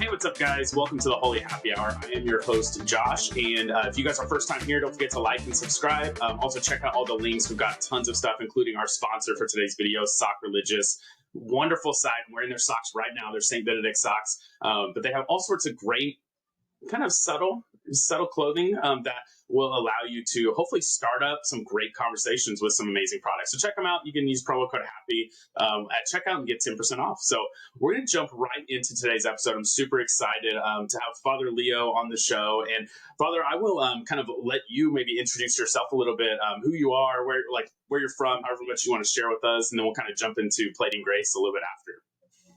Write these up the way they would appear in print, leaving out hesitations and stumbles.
Hey, what's up, guys? Welcome to the Holy Happy Hour. I am your host, Josh. And if you guys are first time here, don't forget to like and subscribe. Also, check out all the links. We've got tons of stuff, including our sponsor for today's video, Sock Religious. Wonderful site. I'm wearing their socks right now. They're St. Benedict socks. But they have all sorts of great, kind of subtle clothing that will allow you to hopefully start up some great conversations with some amazing products. So check them out. You can use promo code HAPPY at checkout and get 10% off. So we're going to jump right into today's episode. I'm super excited to have Father Leo on the show. And Father, I will kind of let you maybe introduce yourself a little bit, who you are, where you're from, however much you want to share with us, and then we'll kind of jump into Plating Grace a little bit after.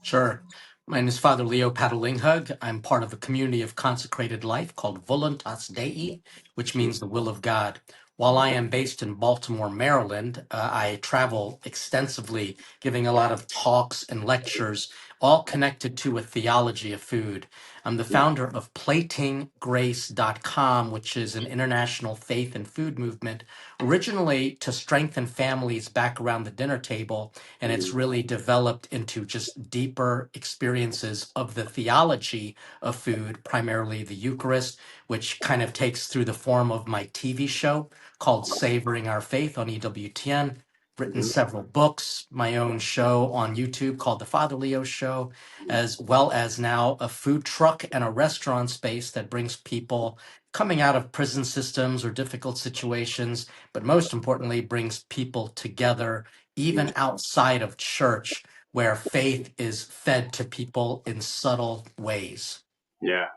Sure. My name is Father Leo Padalinghug. I'm part of a community of consecrated life called Voluntas Dei, which means the will of God. While I am based in Baltimore, Maryland, I travel extensively, giving a lot of talks and lectures, all connected to a theology of food. I'm the founder of platinggrace.com, which is an international faith and food movement, originally to strengthen families back around the dinner table, and it's really developed into just deeper experiences of the theology of food, primarily the Eucharist, which kind of takes through the form of my TV show called Savoring Our Faith on EWTN. Written several books, my own show on YouTube called The Father Leo Show, as well as now a food truck and a restaurant space that brings people coming out of prison systems or difficult situations, but most importantly, brings people together even outside of church, where faith is fed to people in subtle ways. Yeah,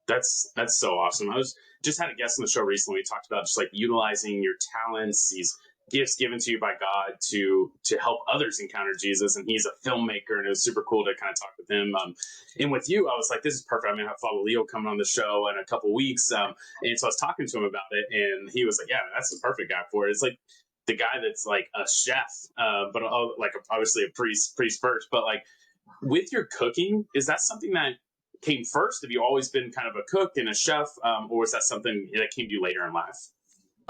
that's so awesome. I was just had a guest on the show recently. We talked about just like utilizing your talents, these gifts given to you by God to help others encounter Jesus. And he's a filmmaker, and it was super cool to kind of talk with him. And with you, I was like, this is perfect. I'm gonna have Father Leo coming on the show in a couple weeks. And so I was talking to him about it, and he was like, yeah, that's the perfect guy for it. It's like the guy that's like a chef, but like obviously a priest first. But like with your cooking, is that something that came first? Have you always been kind of a cook and a chef, or was that something that came to you later in life?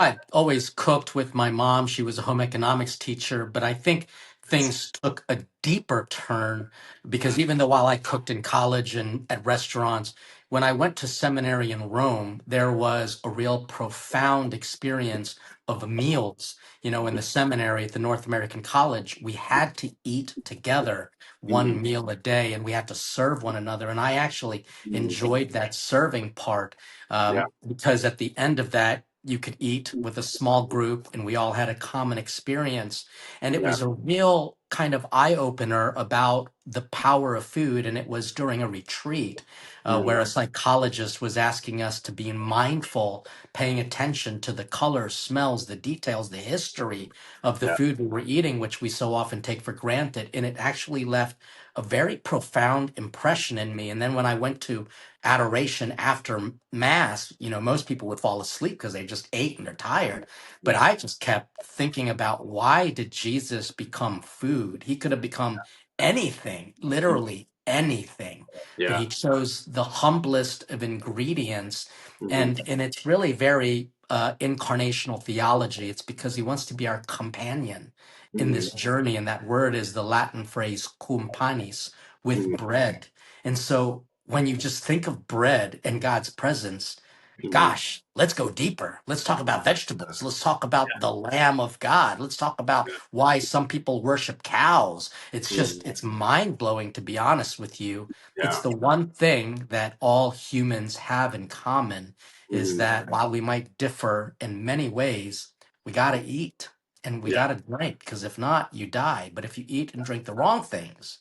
I always cooked with my mom. She was a home economics teacher, but I think things took a deeper turn because even though while I cooked in college and at restaurants, when I went to seminary in Rome, there was a real profound experience of meals. You know, in the seminary at the North American College, we had to eat together one meal a day and we had to serve one another. And I actually enjoyed that serving part Yeah, because at the end of that, you could eat with a small group and we all had a common experience. And it yeah, was a real kind of eye opener about the power of food. And it was during a retreat where a psychologist was asking us to be mindful, paying attention to the colors, smells, the details, the history of the yeah, food we were eating, which we so often take for granted. And it actually left a very profound impression in me. And then when I went to adoration after mass, you know, most people would fall asleep because they just ate and they're tired. But yeah, I just kept thinking about, why did Jesus become food? He could have become anything, literally anything, but yeah, he chose the humblest of ingredients. mm-hmm. And it's really very incarnational theology. It's because he wants to be our companion in Mm-hmm. this journey. And that word is the Latin phrase cum panis, with bread. And so when you just think of bread and God's presence, Mm-hmm. gosh, let's go deeper. Let's talk about vegetables. Let's talk about the Lamb of God. Let's talk about why some people worship cows. It's Mm-hmm. just, it's mind blowing, to be honest with you. It's Yeah, the one thing that all humans have in common is mm-hmm. that while we might differ in many ways, we got to eat and we Yeah, got to drink, because if not, you die. But if you eat and drink the wrong things,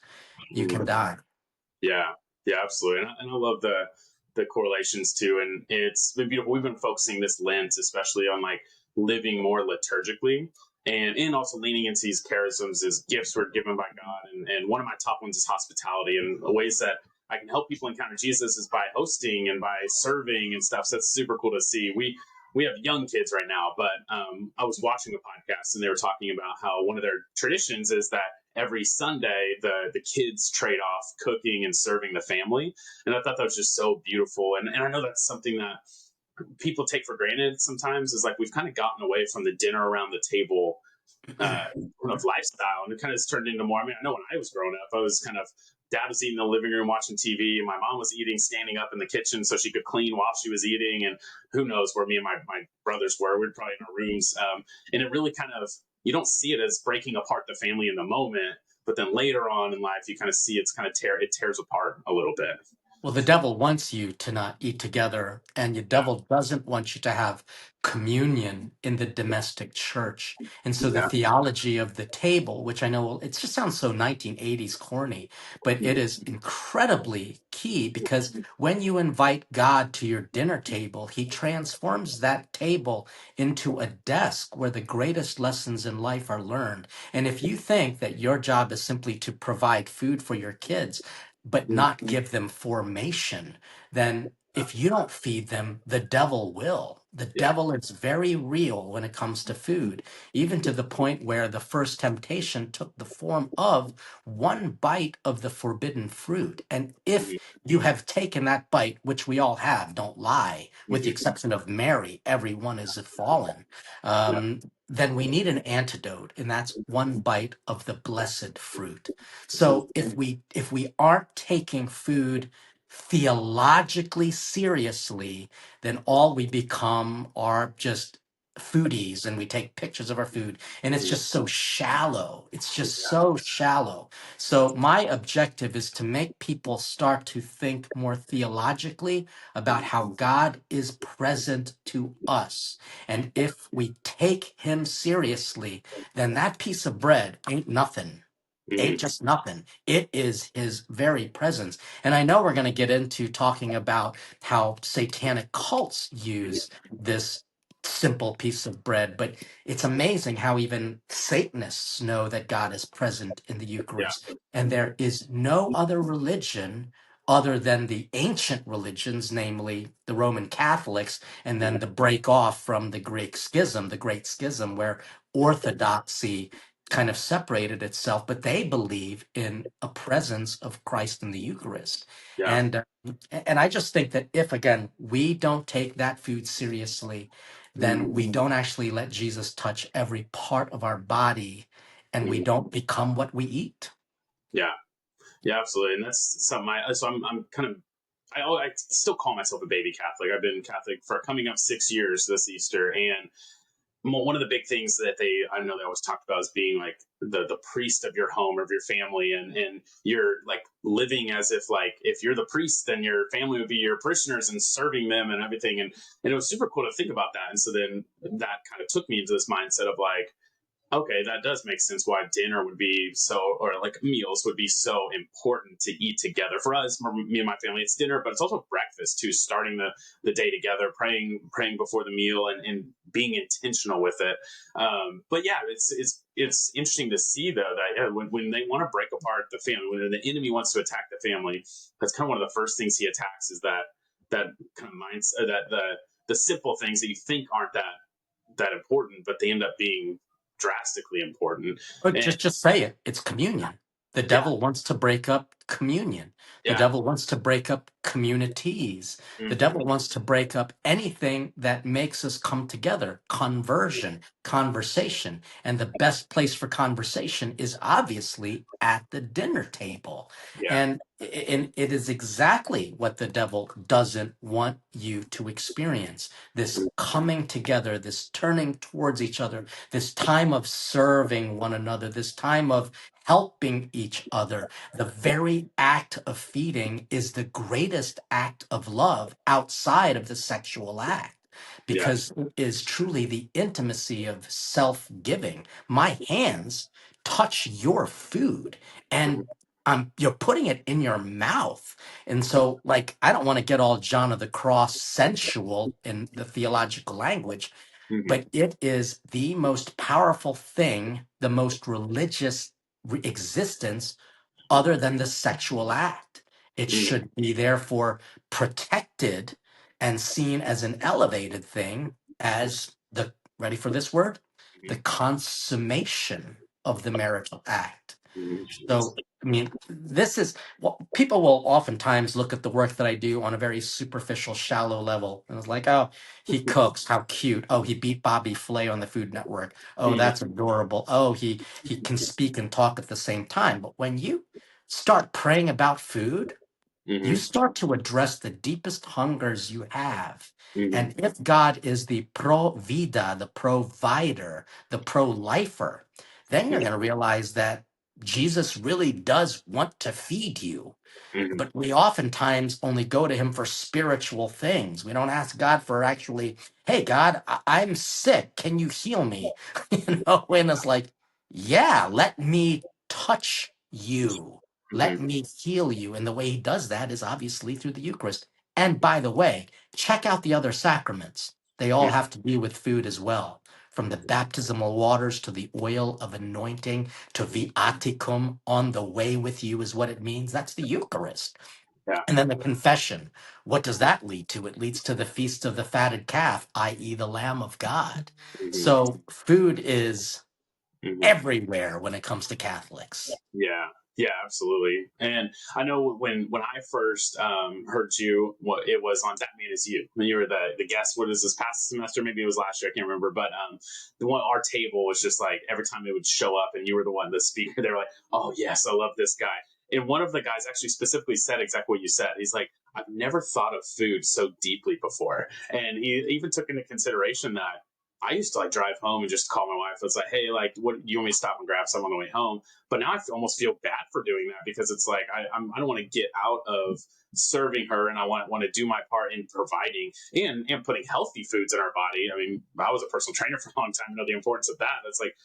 you mm-hmm. can die. Yeah, yeah, absolutely. And I love the correlations too. And it's been beautiful. We've been focusing this Lent, especially on like living more liturgically, and also leaning into these charisms as gifts we're given by God. And one of my top ones is hospitality, and ways that I can help people encounter Jesus is by hosting and by serving and stuff. So that's super cool to see. We have young kids right now, but I was watching a podcast and they were talking about how one of their traditions is that every Sunday the kids trade off cooking and serving the family. And I thought that was just so beautiful. And I know that's something that people take for granted sometimes, is like we've kind of gotten away from the dinner around the table kind of lifestyle, and it kind of turned into more. I mean, I know when I was growing up, I was kind of dad was eating in the living room watching TV, and my mom was eating standing up in the kitchen so she could clean while she was eating. And who knows where me and my brothers were? We were probably in our rooms. And it really kind of, you don't see it as breaking apart the family in the moment, but then later on in life, you kind of see it's kind of it tears apart a little bit. Well, the devil wants you to not eat together, and the Yeah. devil doesn't want you to have communion in the domestic church. And so the Yeah. theology of the table, which I know it just sounds so 1980s corny, but it is incredibly key because when you invite God to your dinner table, he transforms that table into a desk where the greatest lessons in life are learned. And if you think that your job is simply to provide food for your kids, but not give them formation, then if you don't feed them, the devil will. The Yeah. devil is very real when it comes to food, even to the point where the first temptation took the form of one bite of the forbidden fruit. And if Mhm. you have taken that bite, which we all have, don't lie, with the Mhm. exception of Mary, everyone is fallen, Yeah. then we need an antidote, and that's one bite of the blessed fruit. Mhm. So if we aren't taking food theologically seriously, then all we become are just foodies, and we take pictures of our food, and it's Mhm. just so shallow. It's just Yeah. so shallow. So my objective is to make people start to think more theologically about Mhm. how God is present to us. And if we take him seriously, then that piece of bread ain't nothing, ain't Mhm. just nothing. It is his very presence. And I know we're going to get into talking about how satanic cults Mhm. use this simple piece of bread, but it's amazing how even Satanists know that God is present in the Yeah. Eucharist. And there is no other religion other than the ancient religions, namely the Roman Catholics, and then the break off from the Greek schism, the Great Schism, where orthodoxy kind of separated itself, but they believe in a presence of Christ in the Eucharist. Yeah. And I just think that if again we don't take that food seriously, then we don't actually let Jesus touch every part of our body, and we Mhm. don't become what we eat. Yeah. Yeah, absolutely. And that's something I'm kind of, I still call myself a baby Catholic. I've been Catholic for coming up 6 years this Easter. And one of the big things that I know they always talked about is being like the priest of your home or of your family. And you're like living as if like, if you're the priest, then your family would be your parishioners and serving them and everything. And it was super cool to think about that. And so then that kind of took me into this mindset of like, okay, that does make sense why dinner would be so, or like meals would be so important to eat together. For us, me and my family, it's dinner, but it's also breakfast too, starting the day together, praying before the meal and being intentional with it. But yeah, it's interesting to see though that yeah, when they want to break apart the family, when the enemy wants to attack the family, that's kind of one of the first things he attacks is that kind of mindset, that the simple things that you think aren't that important, but they end up being drastically important. But And just say it. It's communion. The yeah, devil wants to break up communion. The yeah, devil wants to break up communities. The mm, devil wants to break up anything that makes us come together. Conversion, conversation. And the best place for conversation is obviously at the dinner table. yeah, And it is exactly what the devil doesn't want you to experience. This coming together, this turning towards each other, this time of serving one another, this time of helping each other. The very act of feeding is the greatest act of love outside of the sexual act. yeah, Because it is truly the intimacy of self giving. My hands touch your food, mm-hmm, and you're putting it in your mouth. And so, like, I don't want to get all John of the Cross sensual in the theological language, mm-hmm, but it is the most powerful thing, the most religious existence other than the sexual act. It mm-hmm, should be therefore protected and seen as an elevated thing, as the, ready for this word, the consummation of the marital act. mm-hmm, So, I mean, this is what people will oftentimes look at the work that I do on a very superficial, shallow level. And it's like, oh, he cooks, how cute. Oh, he beat Bobby Flay on the Food Network. Oh, mm-hmm, that's adorable. Oh, he can speak and talk at the same time. But when you start praying about food, you Hmm. start to address the deepest hungers you have. Hmm. And if God is the pro vida, the provider, the pro lifer, then you're Yeah. going to realize that Jesus really does want to feed you. Hmm. But we oftentimes only go to him for spiritual things. We don't ask God for actually, hey, God, I'm sick. Can you heal me? And it's like, yeah, let me touch you. Let Hmm. me heal you. And the way he does that is obviously through the Eucharist. And by the way, check out the other sacraments. They all Yeah. have to do with food as well. From the baptismal waters to the oil of anointing to viaticum, on the way with you is what it means. That's the Eucharist. Yeah. And then the confession. What does that lead to? It leads to the feast of the fatted calf, i.e., the Lamb of God. Hmm. So food is Hmm. everywhere when it comes to Catholics. Yeah, yeah, absolutely. And I know when I first heard you, what it was on That Man Is You. When you were the guest. What is this past semester? Maybe it was last year. I can't remember. But the one our table was just like every time it would show up, and you were the one, the speaker. They were like, "Oh yes, I love this guy." And one of the guys actually specifically said exactly what you said. He's like, "I've never thought of food so deeply before," and he even took into consideration that. I used to like drive home and just call my wife. It's like, hey, like, what you want me to stop and grab some on the way home? But now I almost feel bad for doing that because it's like I don't want to get out of serving her, and I want to do my part in providing and putting healthy foods in our body. I mean, I was a personal trainer for a long time. I know the importance of that. It's like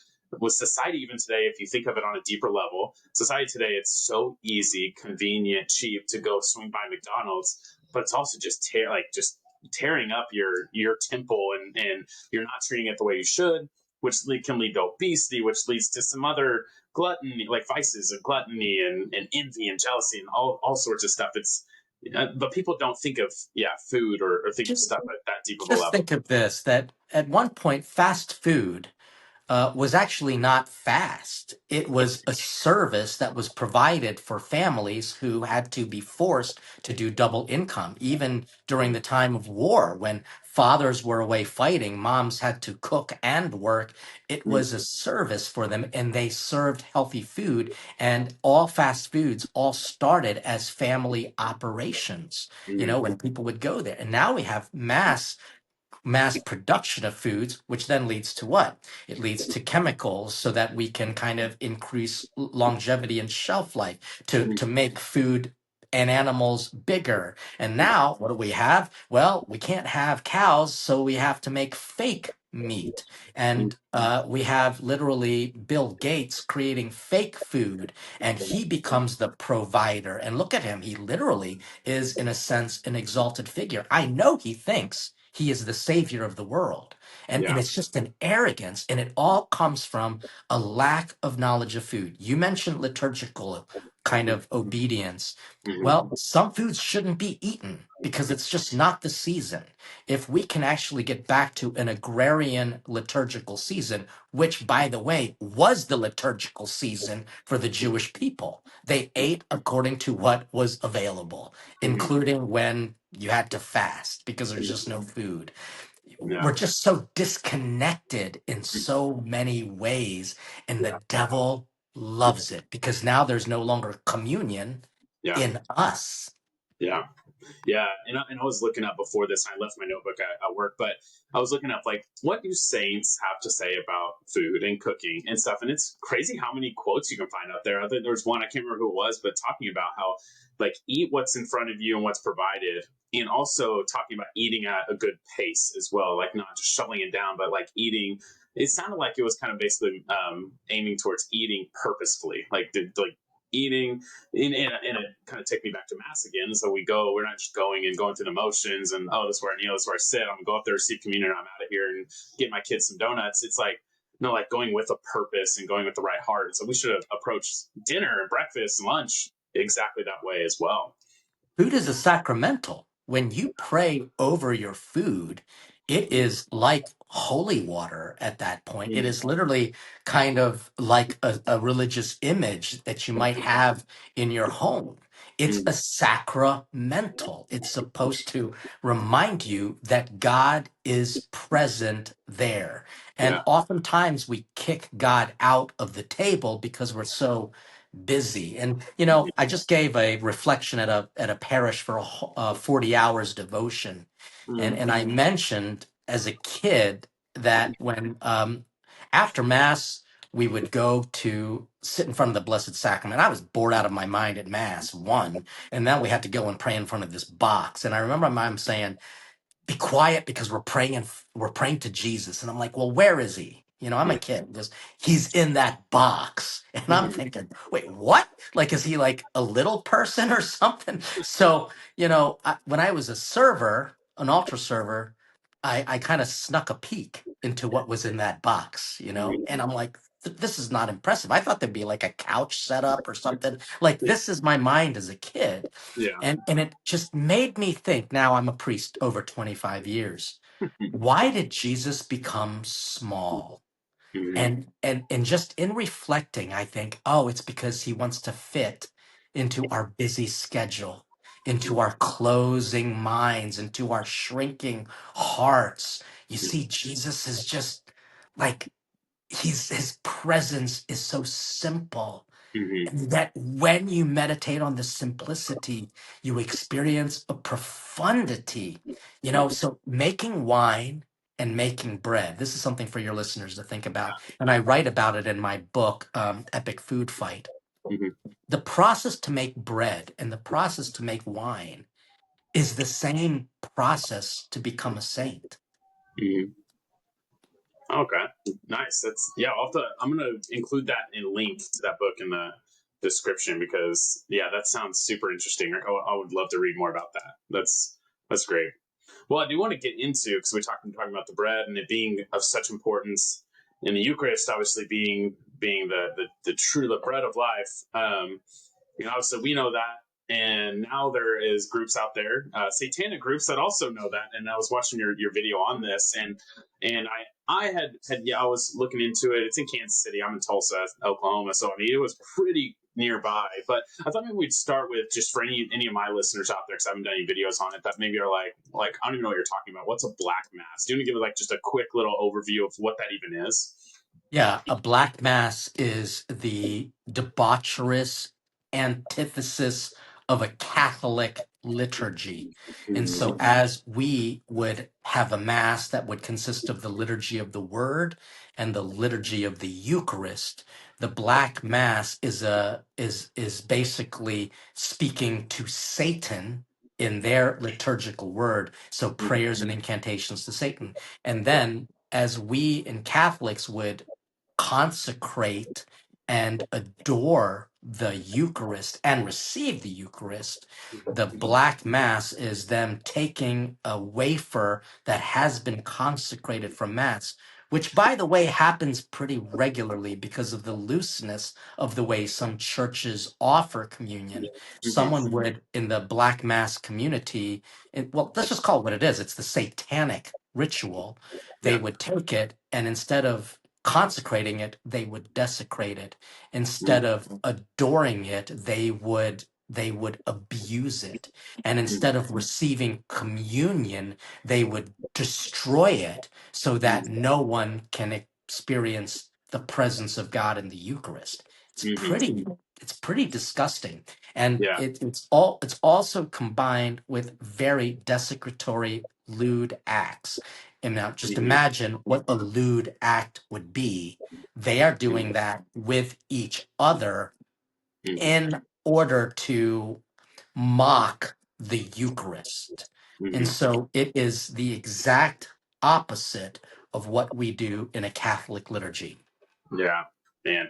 with society even today, if you think of it on a deeper level, society today, it's so easy, convenient, cheap to go swing by McDonald's, but it's also just just tearing up your temple, and you're not treating it the way you should, which can lead to obesity, which leads to some other gluttony, like vices and gluttony and envy and jealousy and all sorts of stuff. It's but people don't think of food or think of Just, stuff at that deep of a just level. think of this, that at one point, fast food was actually not fast. It was a service that was provided for families who had to be forced to do double income. Even during the time of war, when fathers were away fighting, moms had to cook and work. It Mm-hmm. was a service for them, and they served healthy food. And all fast foods all started as family operations, Mm-hmm. when people would go there. And now we have mass production of foods, which then leads to what? It leads to chemicals so that we can kind of increase longevity and shelf life to make food and animals bigger. And now what do we have? Well, we can't have cows, so we have to make fake meat. And we have literally Bill Gates creating fake food, and he becomes the provider. And look at him. He literally is, in a sense, an exalted figure. I know he thinks he is the savior of the world. And Yeah. it's just an arrogance, and it all comes from a lack of knowledge of food. You mentioned liturgical kind of obedience. Mm-hmm. Well, some foods shouldn't be eaten because it's just not the season. If we can actually get back to an agrarian liturgical season, which, by the way, was the liturgical season for the Jewish people, they ate according to what was available, Mm-hmm. including when you had to fast because there's just no food. Yeah. We're just so disconnected in so many ways, and the Yeah. devil loves it because now there's no longer communion Yeah. in us. Yeah. Yeah, and I was looking up before this. I left my notebook at work, but I was looking up like what do saints have to say about food and cooking and stuff. And it's crazy how many quotes you can find out there. I think there's one I can't remember who it was, but talking about how like eat what's in front of you and what's provided, and also talking about eating at a good pace as well, like not just shoveling it down, but like eating. It sounded like it was kind of basically aiming towards eating purposefully, like eating and it kind of take me back to mass again. So we're not just going through the motions and this is where I kneel, this is where I sit. I'm gonna go up there, receive communion, I'm out of here and get my kids some donuts. It's like no, like going with a purpose and going with the right heart. So we should have approached dinner and breakfast and lunch exactly that way as well. Food is a sacramental. When you pray over your food, it is like holy water at that point. It Mm, is literally kind of like a religious image that you might have in your home. It's a mm, sacramental. It's supposed to remind you that God is present there. And yeah. oftentimes we kick God out of the table because we're so busy. And I just gave a reflection at a parish for 40 hours devotion, and I mentioned as a kid that when after mass we would go to sit in front of the Blessed Sacrament. I was bored out of my mind at mass one, and then we had to go and pray in front of this box. And I remember my mom saying, be quiet because we're praying to Jesus. And I'm like, well, where is he? I'm a kid. Just he's in that box. And I'm thinking, wait, what? Like, is he like a little person or something? So, when I was a server, an altar server, I kind of snuck a peek into what was in that box, and I'm like, this is not impressive. I thought there'd be like a couch set up or something. Like, this is my mind as a kid. Yeah. And it just made me think. Now I'm a priest over 25 years. Why did Jesus become small? And just in reflecting, I think, oh, it's because he wants to fit into our busy schedule, into our closing minds, into our shrinking hearts. You see, Jesus is just like his presence is so simple, and that when you meditate on the simplicity, you experience a profundity. So making wine and making bread, this is something for your listeners to think about. And I write about it in my book, Epic Food Fight. The process to make bread and the process to make wine is the same process to become a saint. Okay, nice. I'm gonna include that in link to that book in the description because that sounds super interesting. I would love to read more about that. That's great. Well, I do want to get into, because we're talking about the bread and it being of such importance in the Eucharist, obviously being the true the bread of life. Obviously we know that, and now there is groups out there, satanic groups that also know that. And I was watching your video on this, and I was looking into it. It's in Kansas City. I'm in Tulsa, Oklahoma, so I mean it was pretty nearby. But I thought maybe we'd start with, just for any of my listeners out there, because I haven't done any videos on it, that maybe are like I don't even know what you're talking about. What's a black mass? Do you want to give like just a quick little overview of what that even is? Yeah, a black mass is the debaucherous antithesis of a Catholic liturgy. And so, as we would have a mass that would consist of the liturgy of the word and the liturgy of the Eucharist, the black mass is basically speaking to Satan in their liturgical word. So prayers and incantations to Satan. And then, as we in Catholics would consecrate and adore the Eucharist and receive the Eucharist, the Black Mass is them taking a wafer that has been consecrated from Mass, which, by the way, happens pretty regularly because of the looseness of the way some churches offer communion. Someone would, in the Black Mass community, well, let's just call it what it is. It's the satanic ritual. They Yeah. would take it, and instead of consecrating it, they would desecrate it. Instead of adoring it, they would abuse it. And instead of receiving communion, they would destroy it so that no one can experience the presence of God in the Eucharist. It's pretty it's pretty disgusting. And Yeah. it's also combined with very desecratory lewd acts. And now just imagine what a lewd act would be. They are doing that with each other in order to mock the Eucharist. And so it is the exact opposite of what we do in a Catholic liturgy. Yeah, man.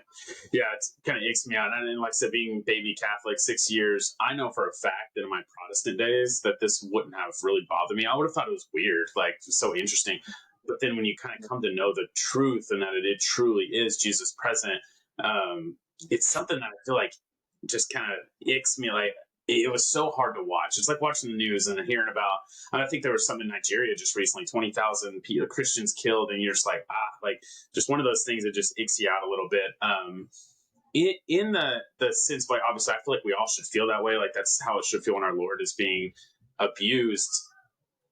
Yeah, it's kind of icks me out. And like I said, being baby Catholic 6 years, I know for a fact that in my Protestant days that this wouldn't have really bothered me. I would have thought it was weird, like so interesting. But then when you kind of come to know the truth and that it truly is Jesus present, it's something that I feel like just kind of icks me. Like it was so hard to watch. It's like watching the news and hearing about. I think there was some in Nigeria just recently, 20,000 Christians killed, and you're just like like just one of those things that just icks you out a little bit. In the sense, like obviously, I feel like we all should feel that way. Like that's how it should feel when our Lord is being abused.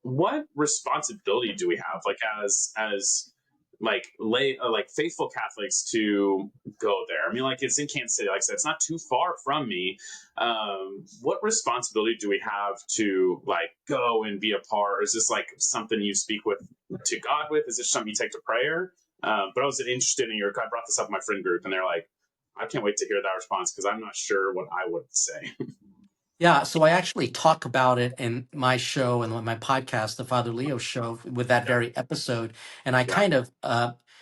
What responsibility do we have, like as like faithful Catholics to go there. I mean, like it's in Kansas City. Like I said, it's not too far from me. What responsibility do we have to like go and be a part? Or is this like something you speak with to God with? Is this something you take to prayer? But I was interested in I brought this up in my friend group, and they're like, I can't wait to hear that response because I'm not sure what I would say. Yeah, so I actually talk about it in my show and my podcast, the Father Leo Show, with that Yeah, very episode. And I yeah, kind of,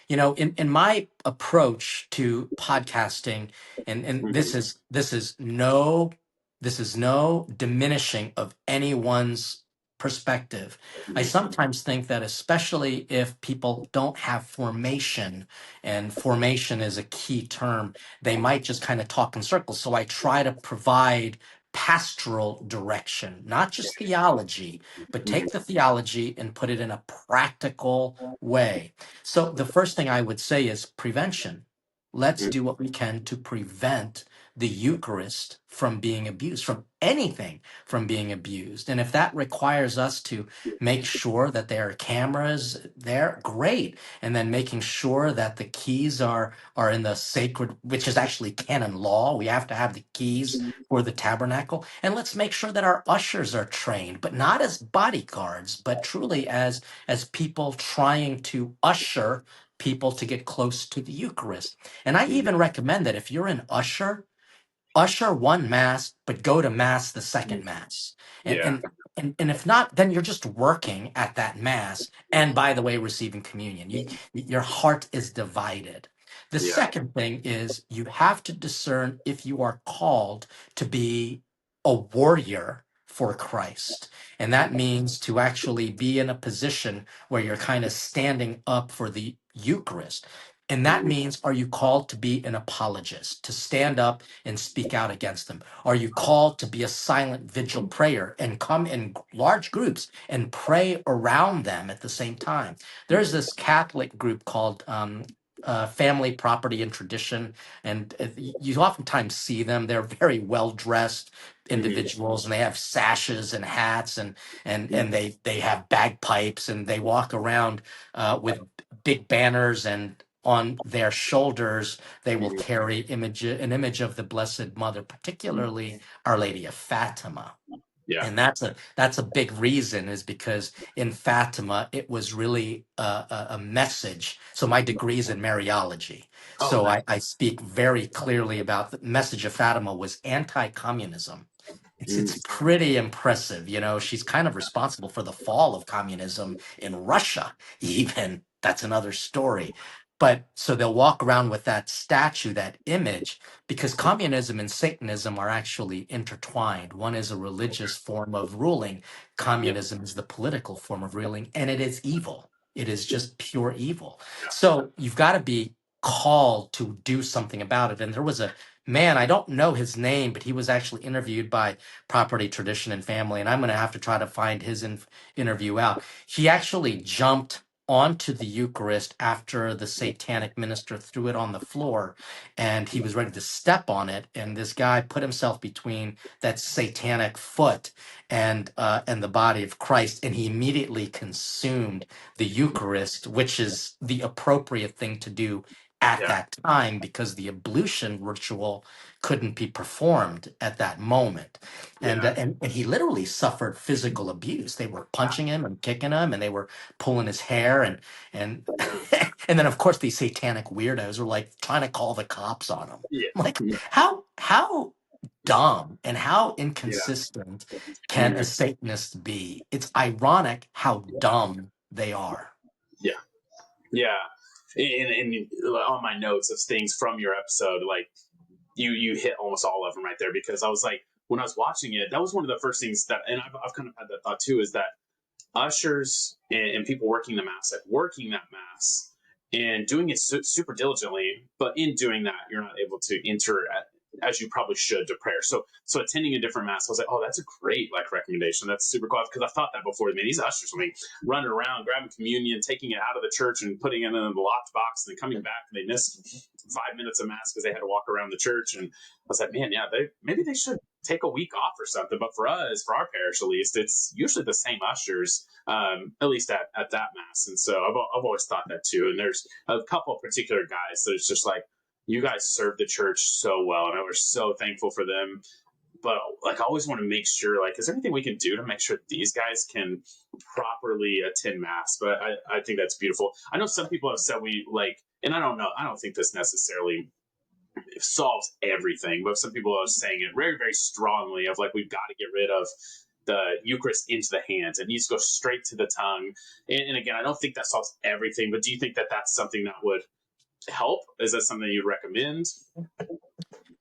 in my approach to podcasting, and mm-hmm, this is no diminishing of anyone's perspective. I mm-hmm, sometimes think that especially if people don't have formation, and formation is a key term, they might just kind of talk in circles. So I try to provide pastoral direction, not just theology, but take the theology and put it in a practical way. So the first thing I would say is prevention. Let's do what we can to prevent the Eucharist from being abused, from anything from being abused. And if that requires us to make sure that there are cameras there, great. And then making sure that the keys are in the sacred, which is actually canon law. We have to have the keys for the tabernacle. And let's make sure that our ushers are trained, but not as bodyguards, but truly as people trying to usher people to get close to the Eucharist. And I mm-hmm. even recommend that if you're an usher, usher one mass, but go to mass the second mass. And Yeah, and and if not, then you're just working at that mass. And by the way, receiving communion. Your heart is divided. The yeah, second thing is you have to discern if you are called to be a warrior for Christ. And that means to actually be in a position where you're kind of standing up for the Eucharist. And that mm-hmm, means, are you called to be an apologist, to stand up and speak out against them? Are you called to be a silent vigil prayer and come in large groups and pray around them at the same time? There's this Catholic group called Family, Property, and Tradition, and you oftentimes see them. They're very well dressed individuals, and they have sashes and hats, and they have bagpipes, and they walk around with big banners, and on their shoulders they will mm-hmm, carry an image of the Blessed Mother, particularly Our Lady of Fatima. yeah, And that's a big reason, is because in Fatima it was really a message. So my degree is in Mariology, oh, so nice, I speak very clearly about the message of Fatima was anti-communism. mm, It's pretty impressive. She's kind of responsible for the fall of communism in Russia, even. That's another story. But so they'll walk around with that statue, that image, because communism and Satanism are actually intertwined. One is a religious form of ruling, yeah, communism is the political form of ruling, and it is evil. It is just pure evil. yeah, So you've got to be called to do something about it. And there was a man, I don't know his name, but he was actually interviewed by Property, Tradition, and Family, and I'm going to have to try to find his interview out. He actually jumped onto the Eucharist after the satanic minister threw it on the floor, and he was ready to step on it. And this guy put himself between that satanic foot and the body of Christ, and he immediately consumed the Eucharist, which is the appropriate thing to do at yeah, that time because the ablution ritual couldn't be performed at that moment. And, yeah, and he literally suffered physical abuse. They were punching him and kicking him, and they were pulling his hair, and and then of course these satanic weirdos were like trying to call the cops on him. yeah, Like, how dumb and how yeah, inconsistent can a mm, Satanist be? It's ironic how dumb they are. yeah, yeah. And on my notes of things from your episode, like you hit almost all of them right there because I was like, when I was watching it, that was one of the first things that, and I've kind of had that thought too, is that ushers and people working the mass, like working that mass and doing it super diligently, but in doing that, you're not able to enter as you probably should to prayer. So attending a different mass, I was like, oh, that's a great like recommendation. That's super cool because I thought that before. Man, these ushers, I mean, running around, grabbing communion, taking it out of the church and putting it in the locked box, and then coming back and they missed 5 minutes of mass because they had to walk around the church. And I was like, man, yeah, maybe they should take a week off or something. But for us, for our parish at least, it's usually the same ushers, at least at that mass. And so I've always thought that too. And there's a couple of particular guys that it's just like, you guys serve the church so well, and I was so thankful for them. But like, I always want to make sure, like, is there anything we can do to make sure these guys can properly attend mass? But I think that's beautiful. I know some people have said we like, and I don't know, I don't think this necessarily solves everything, but some people are saying it very, very strongly of like, we've got to get rid of the Eucharist into the hands. It needs to go straight to the tongue. And again, I don't think that solves everything, but do you think that that's something that would help? Is that something you'd recommend?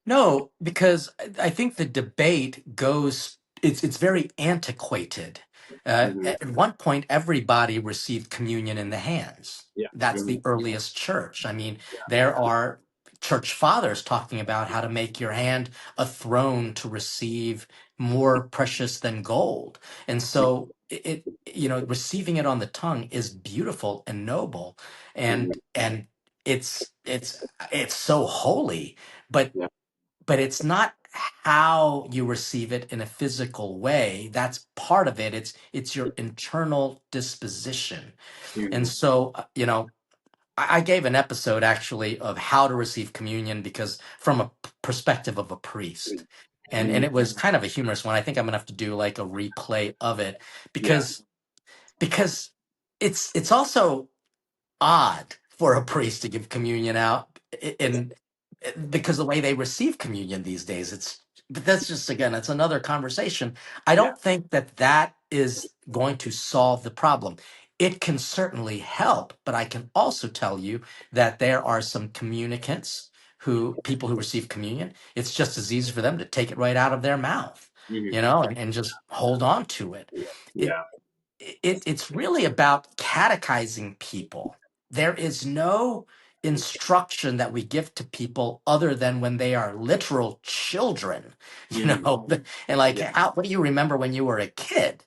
No, because I think the debate goes, it's very antiquated. Mm-hmm. At one point, everybody received communion in the hands. Yeah. That's Mm-hmm. the earliest church. I mean, there are church fathers talking about how to make your hand a throne to receive more precious than gold. And so receiving it on the tongue is beautiful and noble, Mm-hmm. and it's so holy. But Yeah. but it's not how you receive it in a physical way. That's part of it. It's your internal disposition. And Mm-hmm. so, I gave an episode actually of how to receive communion because from a perspective of a priest. And it was kind of a humorous one. I think I'm gonna have to do like a replay of it Yeah. because it's also odd for a priest to give communion out in because the way they receive communion these days, but that's just, again, it's another conversation. I Yeah. don't think that is going to solve the problem. It can certainly help, but I can also tell you that there are some communicants people who receive communion, it's just as easy for them to take it right out of their mouth, Mm-hmm. and just hold on to it. It Yeah. it's really about catechizing people. There is no instruction that we give to people other than when they are literal children, Mm-hmm. and like, Yeah. what do you remember when you were a kid?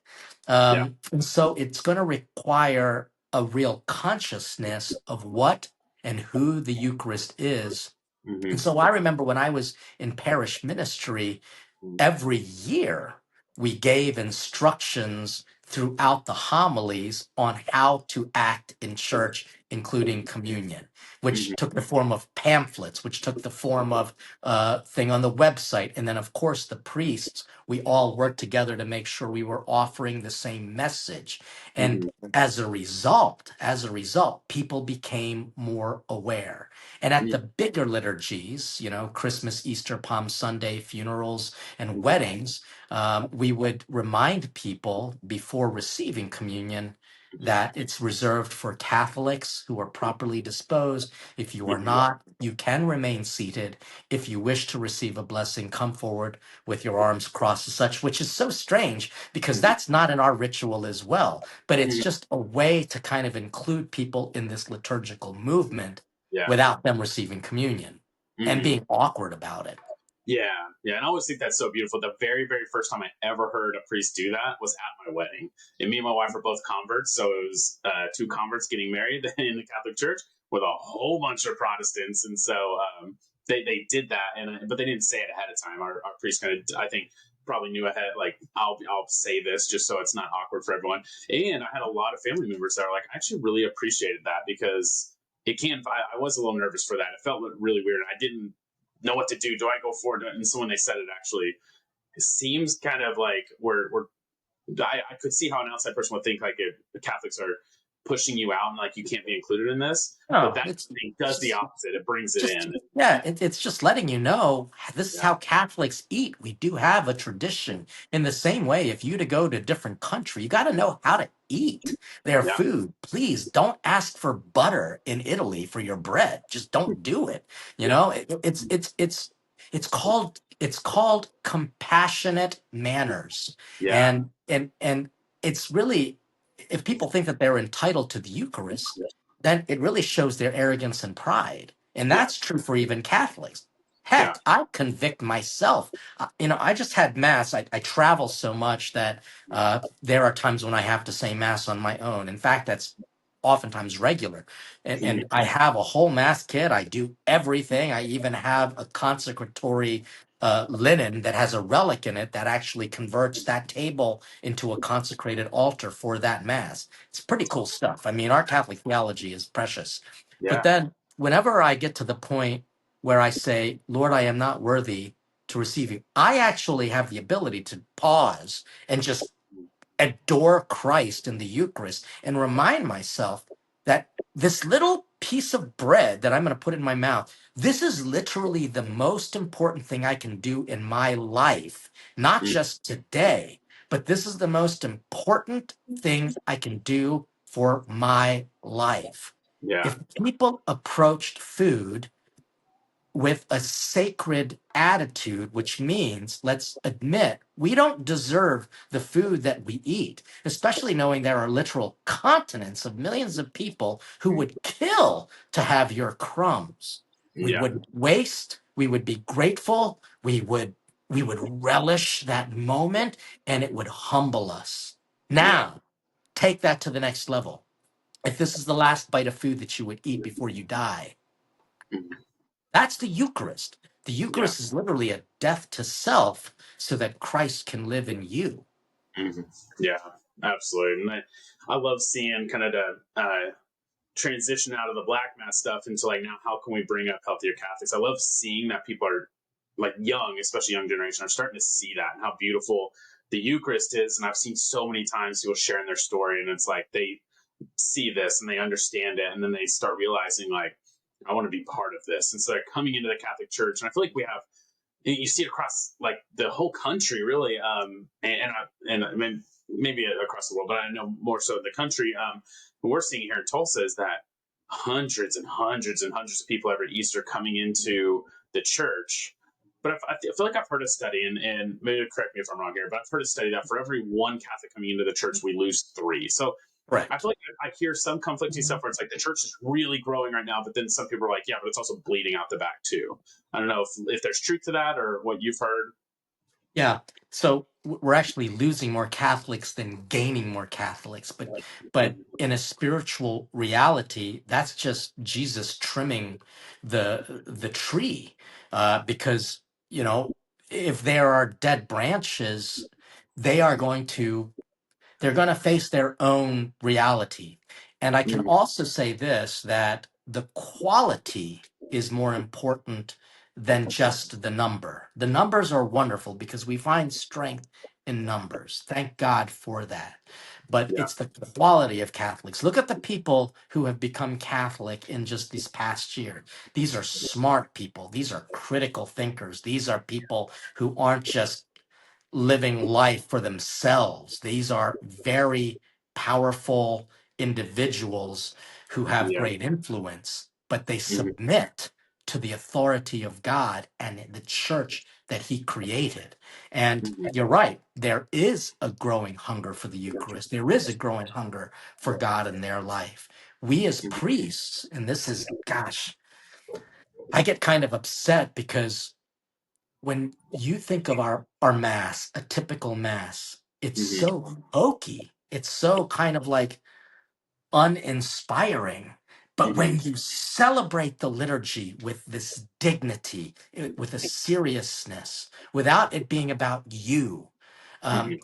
Yeah. And so it's going to require a real consciousness of what and who the Eucharist is. And Mm-hmm. so I remember when I was in parish ministry, every year we gave instructions throughout the homilies on how to act in church, including communion, Mm-hmm. which took the form of pamphlets, which took the form of thing on the website. And then, of course, the priests, we all worked together to make sure we were offering the same message. And Mm-hmm. as a result, people became more aware. And at the bigger liturgies, Christmas, Easter, Palm Sunday, funerals, and weddings, we would remind people before receiving communion that it's reserved for Catholics who are properly disposed. If you are Mm-hmm. not, you can remain seated. If you wish to receive a blessing, come forward with your arms crossed as such, which is so strange because that's not in our ritual as well. But it's Mm-hmm. just a way to kind of include people in this liturgical movement Yeah. without them receiving communion and Mm-hmm. being awkward about it. Yeah, yeah, and I always think that's so beautiful. The very, very first time I ever heard a priest do that was at my wedding, and me and my wife were both converts, so it was two converts getting married in the Catholic Church with a whole bunch of Protestants, and so they did that, but they didn't say it ahead of time. Our priest kind of, I think, probably knew ahead, like I'll say this just so it's not awkward for everyone. And I had a lot of family members that are like, I actually really appreciated that because it can. I was a little nervous for that. It felt really weird. I didn't know what to do. Do I go forward? And so when they said it, actually, it seems kind of like I could see how an outside person would think like if the Catholics are pushing you out and like you can't be included in this, but No, that thing does the opposite. It brings it just in. yeah, it's just letting you know this is Yeah, how Catholics eat. We do have a tradition. In the same way, if you to go to a different country, you got to know how to eat their yeah, food. Please don't ask for butter in Italy for your bread. Just don't do it. yeah, It's called compassionate manners, yeah, and it's really, if people think that they're entitled to the Eucharist, then it really shows their arrogance and pride. And yeah. that's true for even Catholics. Yeah. Heck, I convict myself. I just had mass. I travel so much that there are times when I have to say mass on my own. In fact, that's oftentimes regular. And Mhm. I have a whole mass kit. I do everything. I even have a consecratory linen that has a relic in it that actually converts that table into a consecrated altar for that mass. It's pretty cool stuff. I mean, our Catholic theology is precious. But Yeah. then whenever I get to the point where I say, Lord, I am not worthy to receive you, I actually have the ability to pause and just adore Christ in the Eucharist and remind myself that this little piece of bread that I'm going to put in my mouth, this is literally the most important thing I can do in my life, not Mhm. just today, but this is the most important thing I can do for my life. Yeah. If people approached food with a sacred attitude, which means, let's admit, we don't deserve the food that we eat, especially knowing there are literal continents of millions of people who would kill to have your crumbs. We Yeah. would waste, we would be grateful, we would relish that moment, and it would humble us. Yeah. Now, take that to the next level. If this is the last bite of food that you would eat before you die, Mhm. that's the Eucharist. The Yeah. Eucharist is literally a death to self so that Christ can live in you. Mhm. Yeah. Absolutely. And I love seeing kind of the transition out of the black mass stuff into like now how can we bring up healthier Catholics? I love seeing that people are like young, especially young generation, are starting to see that and how beautiful the Eucharist is. And I've seen so many times people sharing their story, and it's like they see this and they understand it, and then they start realizing like I want to be part of this. And so they're coming into the Catholic Church, and I feel like we have you see it across like the whole country, really, and I mean maybe across the world, but I know more so the country. What we're seeing here in Tulsa is that hundreds and hundreds and hundreds of people every Easter coming into the church. But I feel like I've heard a study, and maybe correct me if I'm wrong here, but I've heard a study that for every one Catholic coming into the church, we lose three. So I Correct. feel like I hear some conflicting stuff where it's like the church is really growing right now, but then some people are like, yeah, but it's also bleeding out the back too. I don't know if there's truth to that or what you've heard. Yeah. So we're actually losing more Catholics than gaining more Catholics. But in a spiritual reality, that's just Jesus trimming the tree. Because, if there are dead branches, they are going to they're going to face their own reality. And I can Mhm. also say this, that the quality is more important than just the number. The numbers are wonderful because we find strength in numbers. Thank God for that. But Yeah. it's the quality of Catholics. Look at the people who have become Catholic in just this past year. These are smart people. These are critical thinkers. These are people who aren't just living life for themselves. These are very powerful individuals who have Yeah. great influence, but they Mhm. submit to the authority of God and the church that He created. And Mhm. you're right, there is a growing hunger for the Eucharist, there is a growing hunger for God in their life. We as Mhm. priests, and this is, gosh, I get kind of upset because when you think of our mass, a typical mass, it's Mhm. so hokey. It's so kind of like uninspiring. But Mhm. when you celebrate the liturgy with this dignity, with a seriousness, without it being about you, um, Mhm.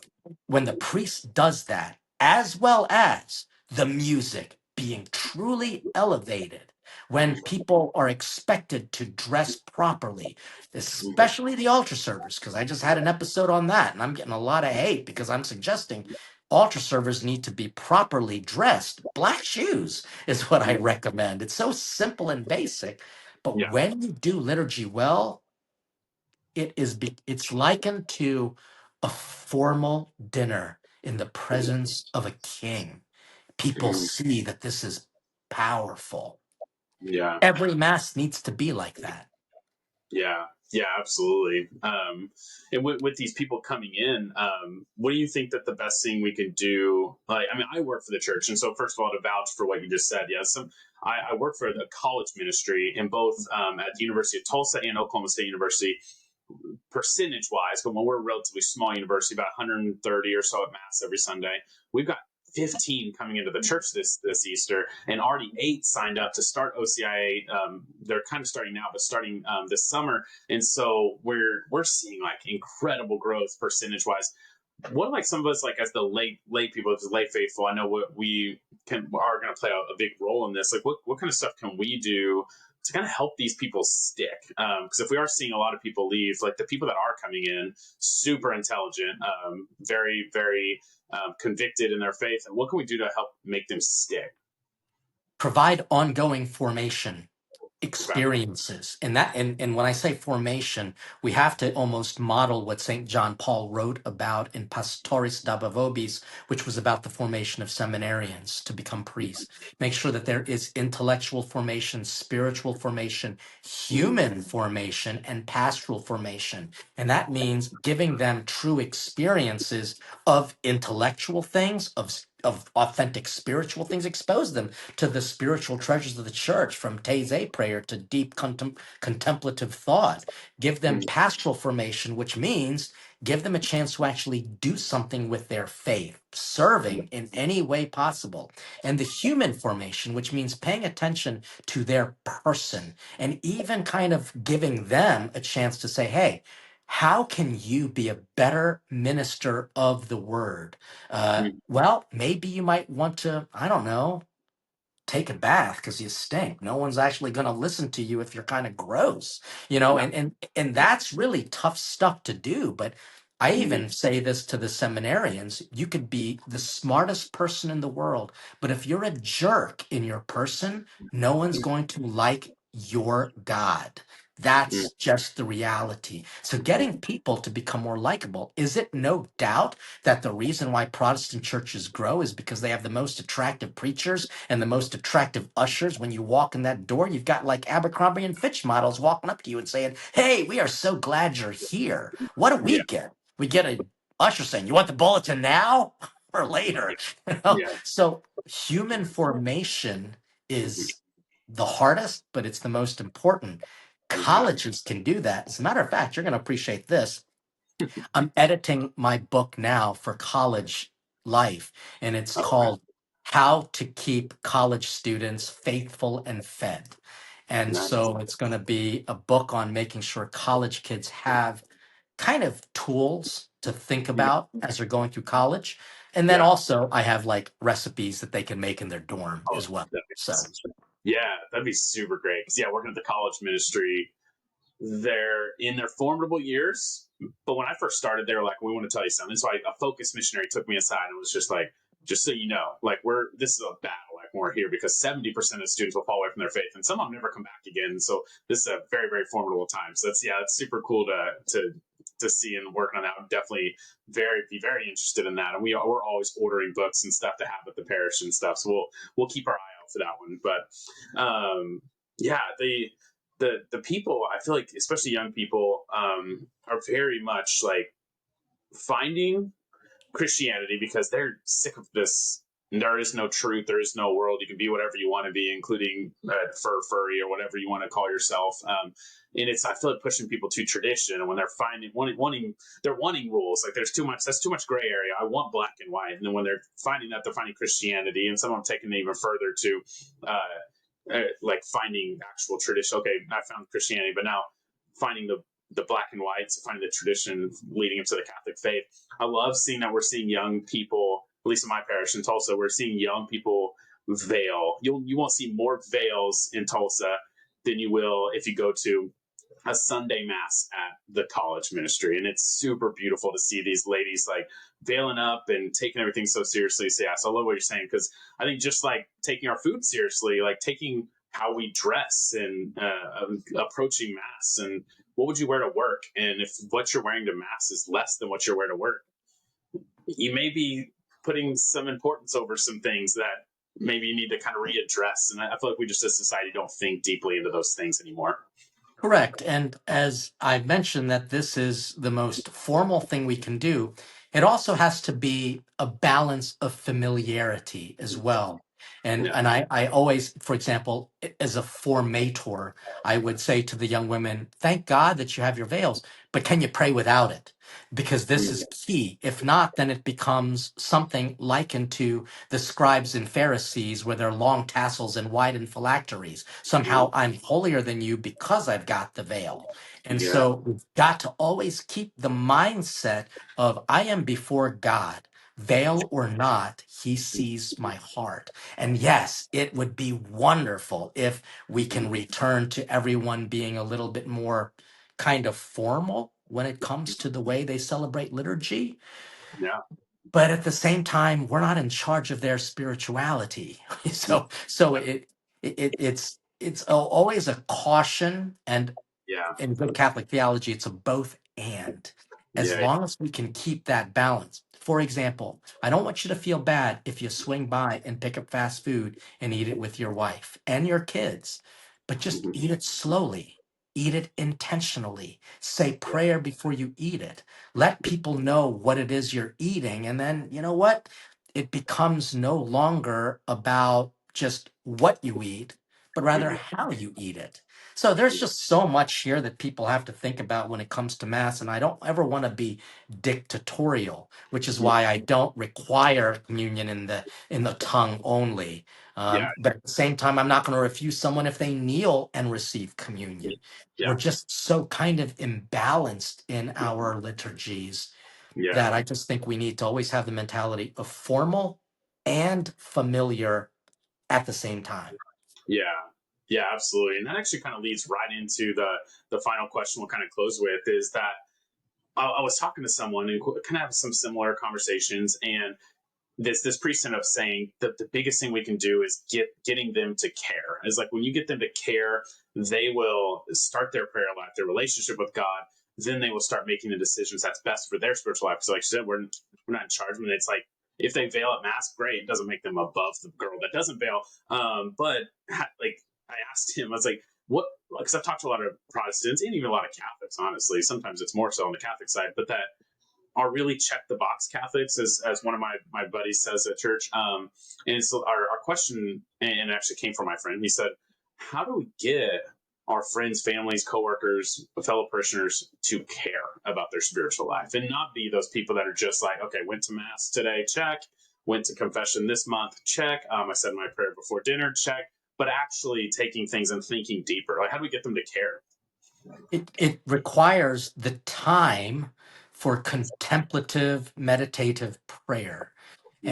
when the priest does that, as well as the music being truly elevated, when people are expected to dress properly, Mhm. especially the altar servers, because I just had an episode on that and I'm getting a lot of hate because I'm suggesting altar servers need to be properly dressed. Black shoes is what I Mhm. recommend. It's so simple and basic. But Yeah. when you do liturgy well, it's likened to a formal dinner in the presence of a king. People Mhm. see that this is powerful. Yeah. Every mass needs to be like that. Yeah. Yeah, absolutely. And with these people coming in, what do you think that the best thing we can do? Like, I mean, I work for the church, and so first of all, to vouch for what you just said, yes, I work for the college ministry in both at the University of Tulsa and Oklahoma State University. Percentage wise, but when we're a relatively small university, about 130 or so at Mass every Sunday, we've got 15 coming into the church this Easter, and already 8 signed up to start OCIA. They're kind of starting now, but starting this summer, and so we're seeing like incredible growth percentage wise. What like some of us like as the lay people, as the lay faithful, I know what we can are going to play a big role in this. Like what kind of stuff can we do to kind of help these people stick? Because if we are seeing a lot of people leave, like the people that are coming in, super intelligent, very convicted in their faith, and what can we do to help make them stick? Provide ongoing formation Okay. experiences. And when I say formation, we have to almost model what St. John Paul wrote about in Pastoris Daba Vobis, which was about the formation of seminarians to become priests. Make sure that there is intellectual formation, spiritual formation, Mm-hmm. human formation, and pastoral formation. And that means giving them true experiences of intellectual things, of authentic spiritual things, expose them to the spiritual treasures of the church, from Taizé prayer to deep contemplative thought. Give them pastoral formation, which means give them a chance to actually do something with their faith, serving in any way possible. And the human formation, which means paying attention to their person and even kind of giving them a chance to say, hey, how can you be a better minister of the word? Well, maybe you might want to, I don't know, take a bath because you stink. No one's actually going to listen to you if you're kind of gross, Yeah. and that's really tough stuff to do. But I Mm-hmm. even say this to the seminarians: you could be the smartest person in the world, but if you're a jerk in your person, no one's going to like your God. That's just the reality. So, getting people to become more likable, is it no doubt that the reason why Protestant churches grow is because they have the most attractive preachers and the most attractive ushers? When you walk in that door, you've got like Abercrombie and Fitch models walking up to you and saying, "Hey, we are so glad you're here." What do we Yeah. get? We get a usher saying, "You want the bulletin now or later?" You know? Yeah. So human formation Mhm. is the hardest, but it's the most important. Exactly. Colleges can do that. As a matter of fact, you're going to appreciate this. I'm editing my book now for college life, and it's Okay. called How to Keep College Students Faithful and Fed. And Nice. so it's going to be a book on making sure college kids have kind of tools to think Yeah. about as they're going through college. And then Yeah. also, I have like recipes that they can make in their dorm Oh, as well. that'd be So, awesome. Yeah, that'd be super great. Because yeah, working at the college ministry, they're in their formidable years. But when I first started, they were like, "We want to tell you something." So a focus missionary took me aside and was just like, "Just so you know, like this is a battle. Like when we're here because 70% of students will fall away from their faith, and some of them never come back again. So this is a very formidable time. So it's super cool to see and work on that. I'm definitely very interested in that, and we're always ordering books and stuff to have at the parish and stuff. So we'll keep our eye out for that one. But yeah, the people, I feel like especially young people are very much like finding Christianity because they're sick of this. There is no truth. There is no world. You can be whatever you want to be, including furry or whatever you want to call yourself. And it's I feel like pushing people to tradition. And when they're they're wanting rules. Like there's too much. That's too much gray area. I want black and white. And then when they're finding that, they're finding Christianity, and some of them taking it even further to like finding actual tradition. Okay, I found Christianity, but now finding the black and whites, finding the tradition leading into the Catholic faith. I love seeing that we're seeing young people, at least in my parish in Tulsa, we're seeing young people veil. You won't see more veils in Tulsa than you will if you go to a Sunday mass at the college ministry. And it's super beautiful to see these ladies like veiling up and taking everything so seriously. So, yeah, so I love what you're saying because I think just like taking our food seriously, like taking how we dress and approaching mass and what would you wear to work? And if what you're wearing to mass is less than what you're wearing to work, you may be putting some importance over some things that maybe you need to kind of readdress. And I feel like we just as a society don't think deeply into those things anymore. Correct. And as I mentioned, that this is the most formal thing we can do, it also has to be a balance of familiarity as well. Yeah. And I always, for example, as a formator, I would say to the young women, thank God that you have your veils, but can you pray without it? Because this Mm, is key. If not, then it becomes something likened to the scribes and Pharisees with their long tassels and widened phylacteries. yeah. Somehow I'm holier than you because I've got the veil. And Yeah. so we've got to always keep the mindset of I am before God. Veil or not, he sees my heart. And yes, it would be wonderful if we can return to everyone being a little bit more kind of formal when it comes to the way they celebrate liturgy, Yeah. but at the same time we're not in charge of their spirituality. Yeah. So always a caution, and Yeah. in good Catholic theology it's a both and, as Yeah. long as we can keep that balance. For example, I don't want you to feel bad if you swing by and pick up fast food and eat it with your wife and your kids, but just Mhm. eat it slowly, eat it intentionally, say Yeah. prayer before you eat it, let people know what it is you're eating. And then, you know what? It becomes no longer about just what you eat, but rather Mhm. how you eat it. So there's just so much here that people have to think about when it comes to mass. And I don't ever want to be dictatorial, which is Yeah. why I don't require communion in the tongue only. Yeah. But at the same time, I'm not going to refuse someone if they kneel and receive communion. Yeah. We're just so kind of imbalanced in our liturgies Yeah. that I just think we need to always have the mentality of formal and familiar at the same time. Yeah. Yeah, absolutely. And that actually kind of leads right into the final question we'll kind of close with is that I was talking to someone and kind of have some similar conversations, and this precedent of saying that the biggest thing we can do is getting them to care. Is like when you get them to care, they will start their prayer life, their relationship with God. Then they will start making the decisions that's best for their spiritual life. So, like you said, we're not in charge. I mean, it's like if they veil at mass, great. It doesn't make them above the girl that doesn't veil. But like I asked him, I was like, what? Because I've talked to a lot of Protestants and even a lot of Catholics. Honestly, sometimes it's more so on the Catholic side, but that are really check the box Catholics, as one of my buddies says at church. And so our question, and it actually came from my friend. He said, "How do we get our friends, families, coworkers, fellow parishioners to care about their spiritual life and not be those people that are just like, okay, went to mass today, check. Went to confession this month, check. I said my prayer before dinner, check. But actually taking things and thinking deeper. Like, how do we get them to care?" It requires the time for contemplative, meditative prayer. Mm,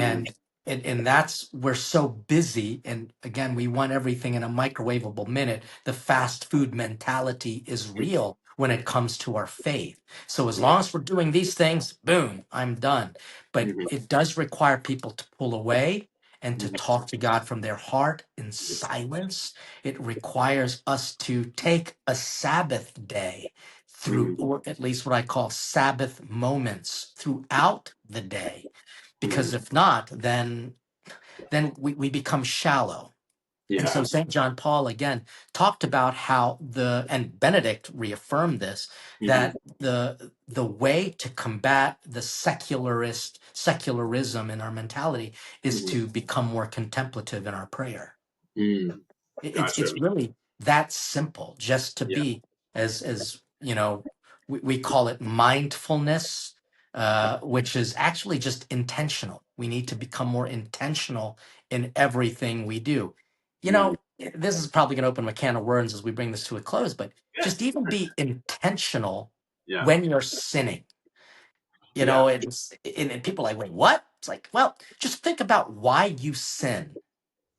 And that's, we're so busy, and again we want everything in a microwavable minute. The fast food mentality is real when it comes to our faith. So as yeah. long as we're doing these things, boom, I'm done. But Mhm, it does require people to pull away and to mhm, talk to God from their heart in silence. It requires us to take a Sabbath day through, mhm, or at least what I call Sabbath moments throughout the day, mhm. because if not, then we become shallow. And so Yeah. St. John Paul again talked about how and Benedict reaffirmed this, Mhm, that the way to combat the secularism in our mentality is mhm, to become more contemplative in our prayer. mm. Gotcha. It's really that simple, just to Yeah. be, as you know, we call it mindfulness, which is actually just intentional. We need to become more intentional in everything we do. You Mm. know, this is probably going to open a can of worms as we bring this to a close, but Yeah. just even be intentional Yeah. when you're sinning. You Yeah. know, and people are like, wait, what? It's like, well, just think about why you sin,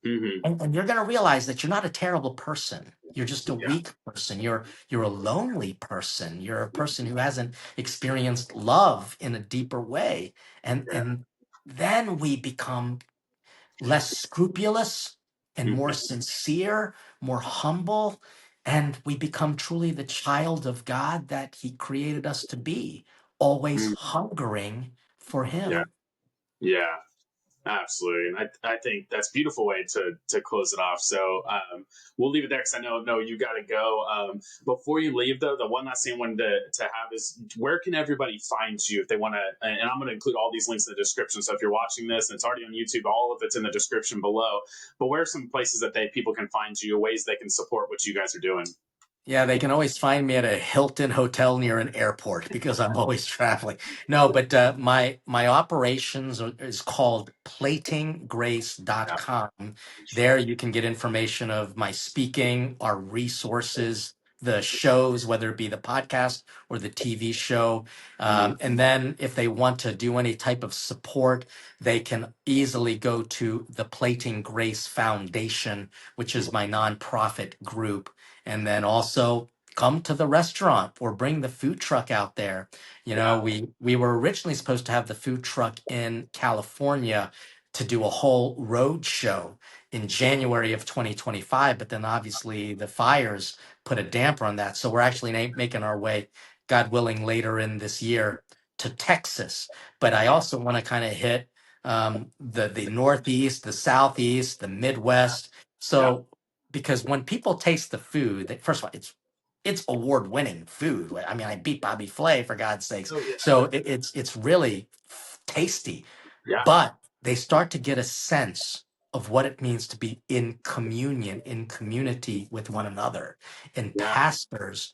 Hmm. and you're going to realize that you're not a terrible person. You're just a Yeah. weak person. You're a lonely person. You're a person who hasn't experienced love in a deeper way. Yeah. And then we become less scrupulous and more Hmm. sincere, more humble, and we become truly the child of God that he created us to be, always Mm. hungering for Yeah. him. Yeah. Absolutely, and I think that's a beautiful way to close it off. So we'll leave it there because I know you got to go. Before you leave, though, the one last thing I wanted to have is where can everybody find you if they want to? And I'm going to include all these links in the description. So if you're watching this and it's already on YouTube, all of it's in the description below. But where are some places that people can find you, ways they can support what you guys are doing? Yeah, they can always find me at a Hilton hotel near an airport because I'm always traveling. No, but my operations is called Yeah, platinggrace.com. There you can get information of my speaking, our resources, the shows, whether it be the podcast or the TV show. hmm And then if they want to do any type of support, they can easily go to the Plating Grace Foundation, which is my nonprofit group, and then also come to the restaurant or bring the food truck out there. You know, yeah, we were originally supposed to have the food truck in California to do a whole road show in January of 2025, but then obviously the fires put a damper on that. So we're actually making our way, God willing, later in this year to Texas. But I also want to kind of hit the Northeast, the Southeast, the Midwest. yeah. So because when people taste the food, first of all, it's award winning food. I mean, I beat Bobby Flay for God's sakes. Oh yeah, So it's really tasty, yeah, but they start to get a sense of what it means to be in communion, in community with one another. And yeah. pastors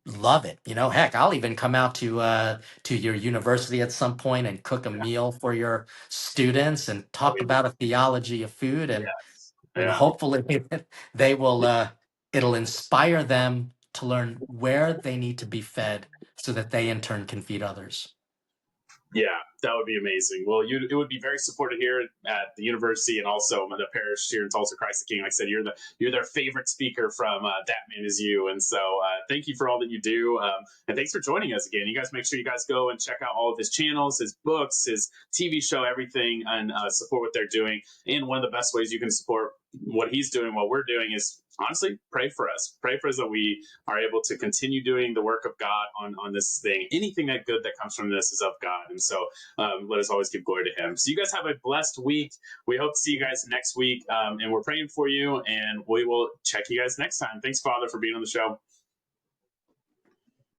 love it. You know, heck, I'll even come out to your university at some point and cook a meal for your students and Oh talk yeah, about a theology of food, yes, and yeah. hopefully they will it'll inspire them to learn where they need to be fed so that they in turn can feed others. Yeah, that would be amazing. Well, it would be very supported here at the university and also the parish here in Tulsa, Christ the King. Like I said, you're their favorite speaker from That Man Is You, and so thank you for all that you do, and thanks for joining us again. You guys make sure you guys go and check out all of his channels, his books, his TV show, everything, and support what they're doing. And one of the best ways you can support what he's doing, what we're doing, is honestly pray for us. Pray for us that we are able to continue doing the work of God on this thing. Anything that good that comes from this is of God. And so let us always give glory to him. So you guys have a blessed week. We hope to see you guys next week. And we're praying for you, and we will check you guys next time. Thanks, Father, for being on the show.